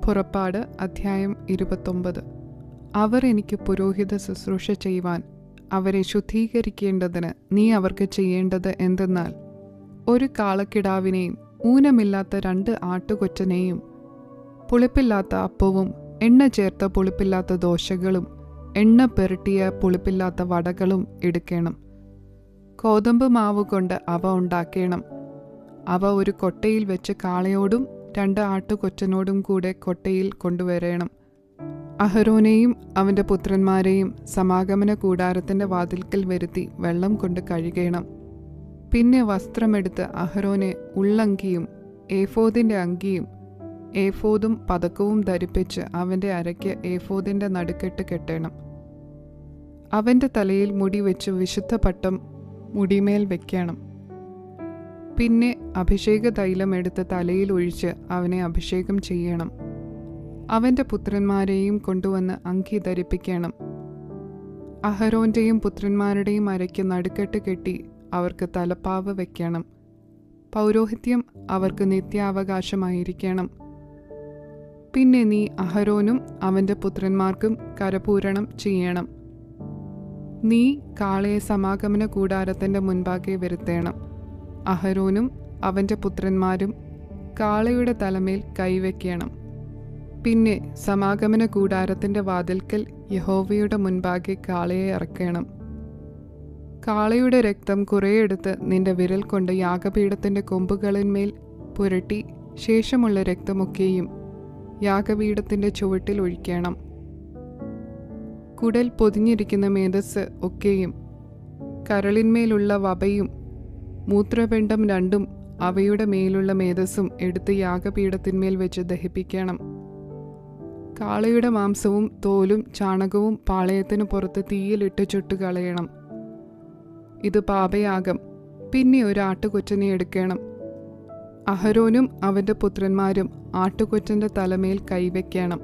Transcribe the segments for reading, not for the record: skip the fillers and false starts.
പുറപ്പാട് അധ്യായം 29. അവർ എനിക്ക് പുരോഹിത ശുശ്രൂഷ ചെയ്യുവാൻ അവരെ ശുദ്ധീകരിക്കേണ്ടതിന് നീ അവർക്ക് ചെയ്യേണ്ടത് എന്തെന്നാൽ, ഒരു കാളക്കിടാവിനെയും ഊനമില്ലാത്ത 2 ആട്ടുകൊറ്റനെയും പുളിപ്പില്ലാത്ത അപ്പവും എണ്ണ ചേർത്ത പുളിപ്പില്ലാത്ത ദോശകളും എണ്ണ പുരട്ടിയ പുളിപ്പില്ലാത്ത വടകളും എടുക്കണം. ഗോതമ്പ് മാവ് കൊണ്ട് അവ ഉണ്ടാക്കണം. അവ ഒരു കൊട്ടയിൽ വെച്ച് കാളയോടും 2 ആട്ടുകൊറ്റനോടും കൂടെ കൊട്ടയിൽ കൊണ്ടുവരണം. അഹരോനെയും അവൻ്റെ പുത്രന്മാരെയും സമാഗമന കൂടാരത്തിൻ്റെ വാതിൽക്കൽ വരുത്തി വെള്ളം കൊണ്ട് കഴുകണം. പിന്നെ വസ്ത്രമെടുത്ത് അഹരോനെ ഉള്ളങ്കിയും ഏഫോദിൻ്റെ അങ്കിയും ഏഫോദും പതക്കവും ധരിപ്പിച്ച് അവൻ്റെ അരയ്ക്ക് ഏഫോദിൻ്റെ നടുക്കെട്ട് കെട്ടണം. അവൻ്റെ തലയിൽ മുടി വെച്ച് വിശുദ്ധ പട്ടം മുടിമേൽ വയ്ക്കണം. പിന്നെ അഭിഷേക തൈലം എടുത്ത് തലയിൽ ഒഴിച്ച് അവനെ അഭിഷേകം ചെയ്യണം. അവൻ്റെ പുത്രന്മാരെയും കൊണ്ടുവന്ന് അങ്കി ധരിപ്പിക്കണം. അഹരോൻ്റെയും പുത്രന്മാരുടെയും അരയ്ക്ക് നടുക്കെട്ട് കെട്ടി അവർക്ക് തലപ്പാവ് വയ്ക്കണം. പൗരോഹിത്യം അവർക്ക് നിത്യാവകാശമായിരിക്കണം. പിന്നെ നീ അഹരോനും അവൻ്റെ പുത്രന്മാർക്കും കരപൂരണം ചെയ്യണം. നീ കാളയെ സമാഗമന കൂടാരത്തിൻ്റെ മുൻപാകെ വരുത്തേണം. അഹരോനും അവൻ്റെ പുത്രന്മാരും കാളയുടെ തലമേൽ കൈവയ്ക്കണം. പിന്നെ സമാഗമന കൂടാരത്തിൻ്റെ വാതിൽക്കൽ യഹോവയുടെ മുൻപാകെ കാളയെ ഇറക്കണം. കാളയുടെ രക്തം കുറേയെടുത്ത് നിന്റെ വിരൽ കൊണ്ട് യാഗപീഠത്തിൻ്റെ കൊമ്പുകളിന്മേൽ പുരട്ടി ശേഷമുള്ള രക്തമൊക്കെയും യാഗപീഠത്തിൻ്റെ ചുവട്ടിൽ ഒഴിക്കണം. കുടൽ പൊതിഞ്ഞിരിക്കുന്ന മേധസ് ഒക്കെയും കരളിന്മേലുള്ള വപയും മൂത്രപിണ്ഡം 2ഉം അവയുടെ മേലുള്ള മേധസ്സും എടുത്ത് യാഗപീഠത്തിന്മേൽ വെച്ച് ദഹിപ്പിക്കണം. കാളയുടെ മാംസവും തോലും ചാണകവും പാളയത്തിനു പുറത്ത് തീയിലിട്ട് ചുട്ടുകളയണം. ഇത് പാപയാഗം. പിന്നെ ഒരു ആട്ടുകൊറ്റനെ എടുക്കണം. അഹരോനും അവൻ്റെ പുത്രന്മാരും ആട്ടുകൊറ്റൻ്റെ തലമേൽ കൈവയ്ക്കണം.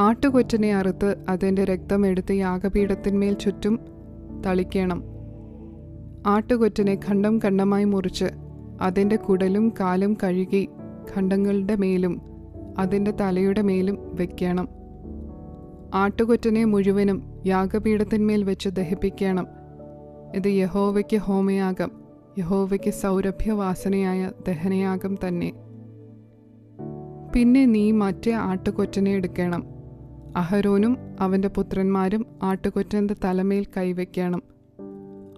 ആട്ടുകൊറ്റനെ അറുത്ത് അതിൻ്റെ രക്തം എടുത്ത് യാഗപീഠത്തിന്മേൽ ചുറ്റും തളിക്കണം. ആട്ടുകൊറ്റനെ ഖണ്ഡം ഖണ്ഡമായി മുറിച്ച് അതിൻ്റെ കുടലും കാലും കഴുകി ഖണ്ഡങ്ങളുടെ മേലും അതിൻ്റെ തലയുടെ മേലും വയ്ക്കണം. ആട്ടുകൊറ്റനെ മുഴുവനും യാഗപീഠത്തിന്മേൽ വെച്ച് ദഹിപ്പിക്കണം. ഇത് യഹോവയ്ക്ക് ഹോമയാഗം, യഹോവയ്ക്ക് സൗരഭ്യവാസനയായ ദഹനയാഗം തന്നെ. പിന്നെ നീ മറ്റേ ആട്ടുകൊറ്റനെ എടുക്കണം. അഹരോനും അവൻ്റെ പുത്രന്മാരും ആട്ടുകൊറ്റൻ്റെ തലമേൽ കൈവയ്ക്കണം.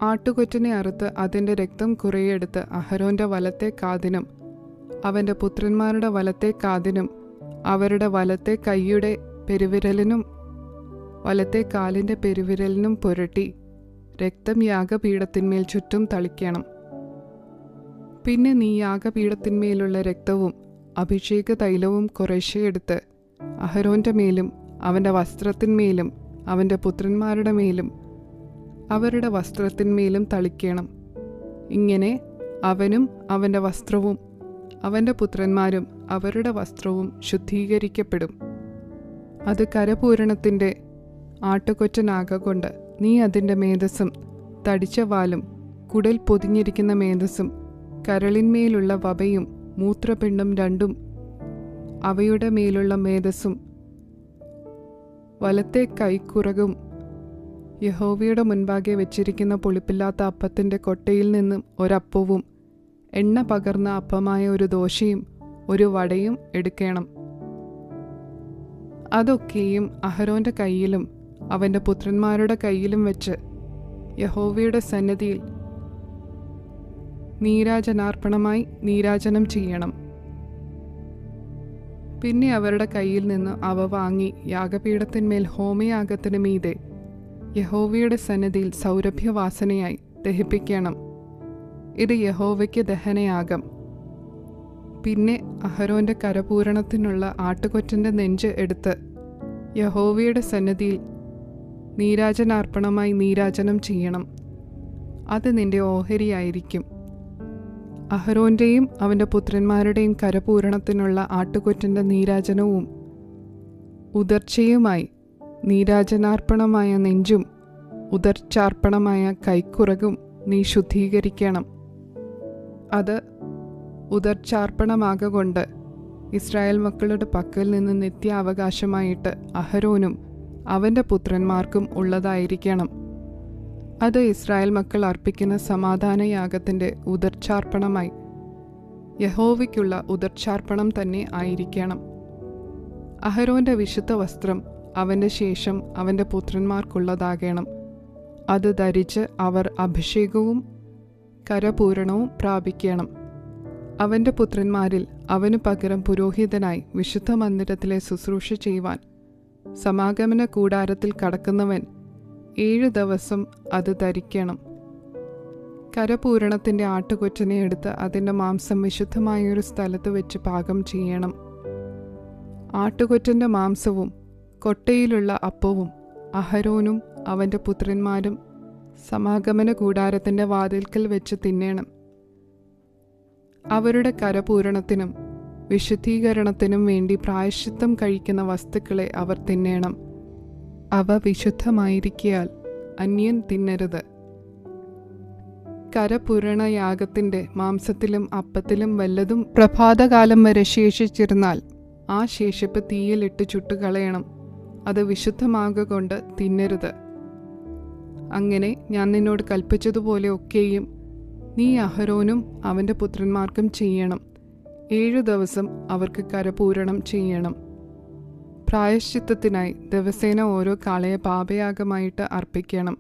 ആട്ടുകൊറ്റനെ അറുത്ത് അതിൻ്റെ രക്തം കുറേയെടുത്ത് അഹരോൻ്റെ വലത്തെ കാതിനും അവൻ്റെ പുത്രന്മാരുടെ വലത്തെ കാതിനും അവരുടെ വലത്തെ കൈയുടെ പെരുവിരലിനും വലത്തെ കാലിൻ്റെ പെരുവിരലിനും പുരട്ടി രക്തം യാഗപീഠത്തിന്മേൽ ചുറ്റും തളിക്കണം. പിന്നെ നീ യാഗപീഠത്തിന്മേലുള്ള രക്തവും അഭിഷേക തൈലവും കുറേശ്ശെയെടുത്ത് അഹരോൻ്റെ മേലും അവൻ്റെ വസ്ത്രത്തിന്മേലും അവൻ്റെ പുത്രന്മാരുടെ മേലും അവരുടെ വസ്ത്രത്തിന്മേലും തളിക്കണം. ഇങ്ങനെ അവനും അവൻ്റെ വസ്ത്രവും അവൻ്റെ പുത്രന്മാരും അവരുടെ വസ്ത്രവും ശുദ്ധീകരിക്കപ്പെടും. അത് കരപൂരണത്തിൻ്റെ ആട്ടുകൊറ്റനാകൊണ്ട് നീ അതിൻ്റെ മേധസ്സും തടിച്ച വാലും കുടൽ പൊതിഞ്ഞിരിക്കുന്ന മേധസ്സും കരളിന്മേലുള്ള വപയും മൂത്രപിണ്ഡം 2ഉം അവയുടെ മേലുള്ള മേധസ്സും വലത്തെ കൈക്കുറകും യഹോവയുടെ മുൻപാകെ വെച്ചിരിക്കുന്ന പുളിപ്പില്ലാത്ത അപ്പത്തിൻ്റെ കൊട്ടയിൽ നിന്നും ഒരപ്പവും എണ്ണ പകർന്ന അപ്പമായ ഒരു ദോശയും ഒരു വടയും എടുക്കണം. അതൊക്കെയും അഹരോൻ്റെ കയ്യിലും അവൻ്റെ പുത്രന്മാരുടെ കയ്യിലും വെച്ച് യഹോവയുടെ സന്നിധിയിൽ നീരാജനാർപ്പണമായി നീരാജനം ചെയ്യണം. പിന്നെ അവരുടെ കയ്യിൽ നിന്ന് അവ വാങ്ങി യാഗപീഠത്തിന്മേൽ ഹോമയാഗത്തിന് മീതെ യഹോവയുടെ സന്നിധിയിൽ സൗരഭ്യവാസനയായി ദഹിപ്പിക്കണം. ഇത് യഹോവയ്ക്ക് ദഹനയാഗം. പിന്നെ അഹരോൻ്റെ കരപൂരണത്തിനുള്ള ആട്ടുകൊറ്റൻ്റെ നെഞ്ച് എടുത്ത് യഹോവയുടെ സന്നിധിയിൽ നീരാജനാർപ്പണമായി നീരാജനം ചെയ്യണം. അത് നിന്റെ ഓഹരിയായിരിക്കും. അഹരോൻ്റെയും അവൻ്റെ പുത്രന്മാരുടെയും കരപൂരണത്തിനുള്ള ആട്ടുകൊറ്റൻ്റെ നീരാജനവും ഉദർച്ചയുമായി നീരാജനാർപ്പണമായ നെഞ്ചും ഉദർച്ചാർപ്പണമായ കൈക്കുറകും നീ ശുദ്ധീകരിക്കണം. അത് ഉദർച്ചാർപ്പണമാകൊണ്ട് ഇസ്രായേൽ മക്കളുടെ പക്കൽ നിന്ന് നിത്യാവകാശമായിട്ട് അഹരോനും അവൻ്റെ പുത്രന്മാർക്കും ഉള്ളതായിരിക്കണം. അത് ഇസ്രായേൽ മക്കൾ അർപ്പിക്കുന്ന സമാധാനയാഗത്തിൻ്റെ ഉദർച്ചാർപ്പണമായി യഹോവയ്ക്കുള്ള ഉദർച്ചാർപ്പണം തന്നെ ആയിരിക്കണം. അഹരോന്റെ വിശുദ്ധ വസ്ത്രം അവൻ്റെ ശേഷം അവൻ്റെ പുത്രന്മാർക്കുള്ളതാകണം. അത് ധരിച്ച് അവർ അഭിഷേകവും കരപൂരണവും പ്രാപിക്കണം. അവൻ്റെ പുത്രന്മാരിൽ അവനു പകരം പുരോഹിതനായി വിശുദ്ധ മന്ദിരത്തിലെ ശുശ്രൂഷ ചെയ്യുവാൻ സമാഗമന കൂടാരത്തിൽ കടക്കുന്നവൻ 7 ദിവസം അത് ധരിക്കണം. കരപൂരണത്തിൻ്റെ ആട്ടുകൊറ്റനെ എടുത്ത് അതിൻ്റെ മാംസം വിശുദ്ധമായൊരു സ്ഥലത്ത് വെച്ച് പാകം ചെയ്യണം. ആട്ടുകൊറ്റൻ്റെ മാംസവും കൊട്ടയിലുള്ള അപ്പവും അഹരോനും അവൻ്റെ പുത്രന്മാരും സമാഗമന കൂടാരത്തിൻ്റെ വാതിൽക്കൽ വെച്ച് തിന്നേണം. അവരുടെ കരപൂരണത്തിനും വിശുദ്ധീകരണത്തിനും വേണ്ടി പ്രായശ്ചിത്തം കഴിക്കുന്ന വസ്തുക്കളെ അവർ തിന്നേണം. അവ വിശുദ്ധമായിരിക്കയാൽ അന്യൻ തിന്നരുത്. കരപൂരണയാഗത്തിൻ്റെ മാംസത്തിലും അപ്പത്തിലും വല്ലതും പ്രഭാതകാലം വരെ ശേഷിച്ചിരുന്നാൽ ആ ശേഷിപ്പ് തീയിലിട്ട് ചുട്ടുകളയണം. അത് വിശുദ്ധമാകൊണ്ട് തിന്നരുത്. അങ്ങനെ ഞാൻ നിന്നോട് കൽപ്പിച്ചതുപോലെ ഒക്കെയും നീ അഹരോനും അവൻ്റെ പുത്രന്മാർക്കും ചെയ്യണം. 7 ദിവസം അവർക്ക് കരപൂരണം ചെയ്യണം. പ്രായശ്ചിത്തത്തിനായി ദിവസേന ഓരോ കാളയെ പാപയാഗമായിട്ട് അർപ്പിക്കണം.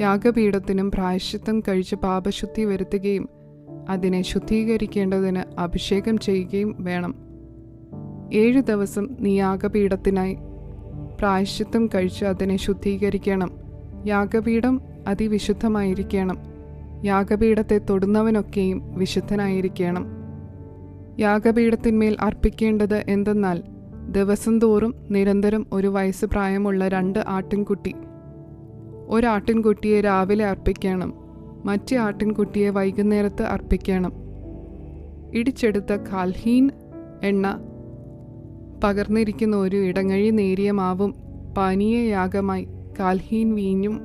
യാഗപീഠത്തിനും പ്രായശ്ചിത്തം കഴിച്ച് പാപശുദ്ധി വരുത്തുകയും അതിനെ ശുദ്ധീകരിക്കേണ്ടതിന് അഭിഷേകം ചെയ്യുകയും വേണം. 7 ദിവസം നീ യാഗപീഠത്തിനായി പ്രായശ്ചിത്തം കഴിച്ച് അതിനെ ശുദ്ധീകരിക്കണം. യാഗപീഠം അതിവിശുദ്ധമായിരിക്കണം. യാഗപീഠത്തെ തൊടുന്നവനൊക്കെയും വിശുദ്ധനായിരിക്കണം. യാഗപീഠത്തിന്മേൽ അർപ്പിക്കേണ്ടത് എന്തെന്നാൽ ദിവസം തോറും നിരന്തരം 1 വയസ്സ് പ്രായമുള്ള 2 ആട്ടിൻകുട്ടി. ഒരാട്ടിൻകുട്ടിയെ രാവിലെ അർപ്പിക്കണം, മറ്റേ ആട്ടിൻകുട്ടിയെ വൈകുന്നേരത്ത് അർപ്പിക്കണം. ഇടിച്ചെടുത്ത കാൽഹീൻ എണ്ണ പകർന്നിരിക്കുന്ന ഒരു ഇടങ്ങഴി നേരിയ മാവും പാനീയയാഗമായി കാൽഹീൻ വീഞ്ഞും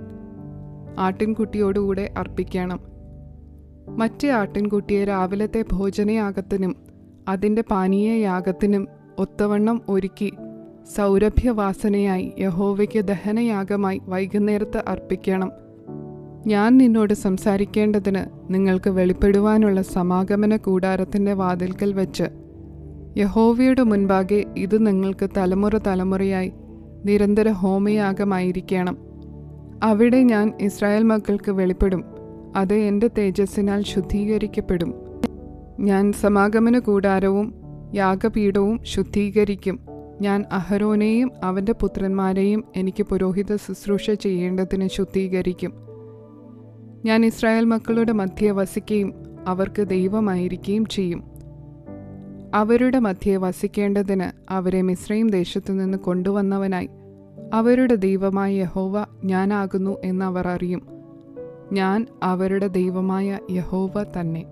ആട്ടിൻകുട്ടിയോടുകൂടെ അർപ്പിക്കണം. മറ്റേ ആട്ടിൻകുട്ടിയെ രാവിലത്തെ ഭോജനയാഗത്തിനും അതിൻ്റെ പാനീയയാഗത്തിനും ഒത്തവണ്ണം ഒരുക്കി സൗരഭ്യവാസനയായി യഹോവയ്ക്ക് ദഹനയാഗമായി വൈകുന്നേരത്ത് അർപ്പിക്കണം. ഞാൻ നിന്നോട് സംസാരിക്കേണ്ടതിന് നിങ്ങൾക്ക് വെളിപ്പെടുവാനുള്ള സമാഗമന കൂടാരത്തിൻ്റെ വാതിൽക്കൽ വെച്ച് യഹോവയുടെ മുൻപാകെ ഇത് നിങ്ങൾക്ക് തലമുറ തലമുറയായി നിരന്തര ഹോമയാഗമായിരിക്കണം. അവിടെ ഞാൻ ഇസ്രായേൽ മക്കൾക്ക് വെളിപ്പെടും. അത് എൻ്റെ തേജസ്സിനാൽ ശുദ്ധീകരിക്കപ്പെടും. ഞാൻ സമാഗമന കൂടാരവും യാഗപീഠവും ശുദ്ധീകരിക്കും. ഞാൻ അഹരോനെയും അവൻ്റെ പുത്രന്മാരെയും എനിക്ക് പുരോഹിത ശുശ്രൂഷ ചെയ്യേണ്ടതിന് ശുദ്ധീകരിക്കും. ഞാൻ ഇസ്രായേൽ മക്കളുടെ മധ്യേ വസിക്കുകയും അവർക്ക് ദൈവമായിരിക്കുകയും ചെയ്യും. അവരുടെ മധ്യേ വസിക്കേണ്ടതിന് അവരെ മിസ്രയീം ദേശത്തു നിന്ന് കൊണ്ടുവന്നവനായി അവരുടെ ദൈവമായ യഹോവ ഞാനാകുന്നു എന്നവർ അറിയും. ഞാൻ അവരുടെ ദൈവമായ യഹോവ തന്നെ.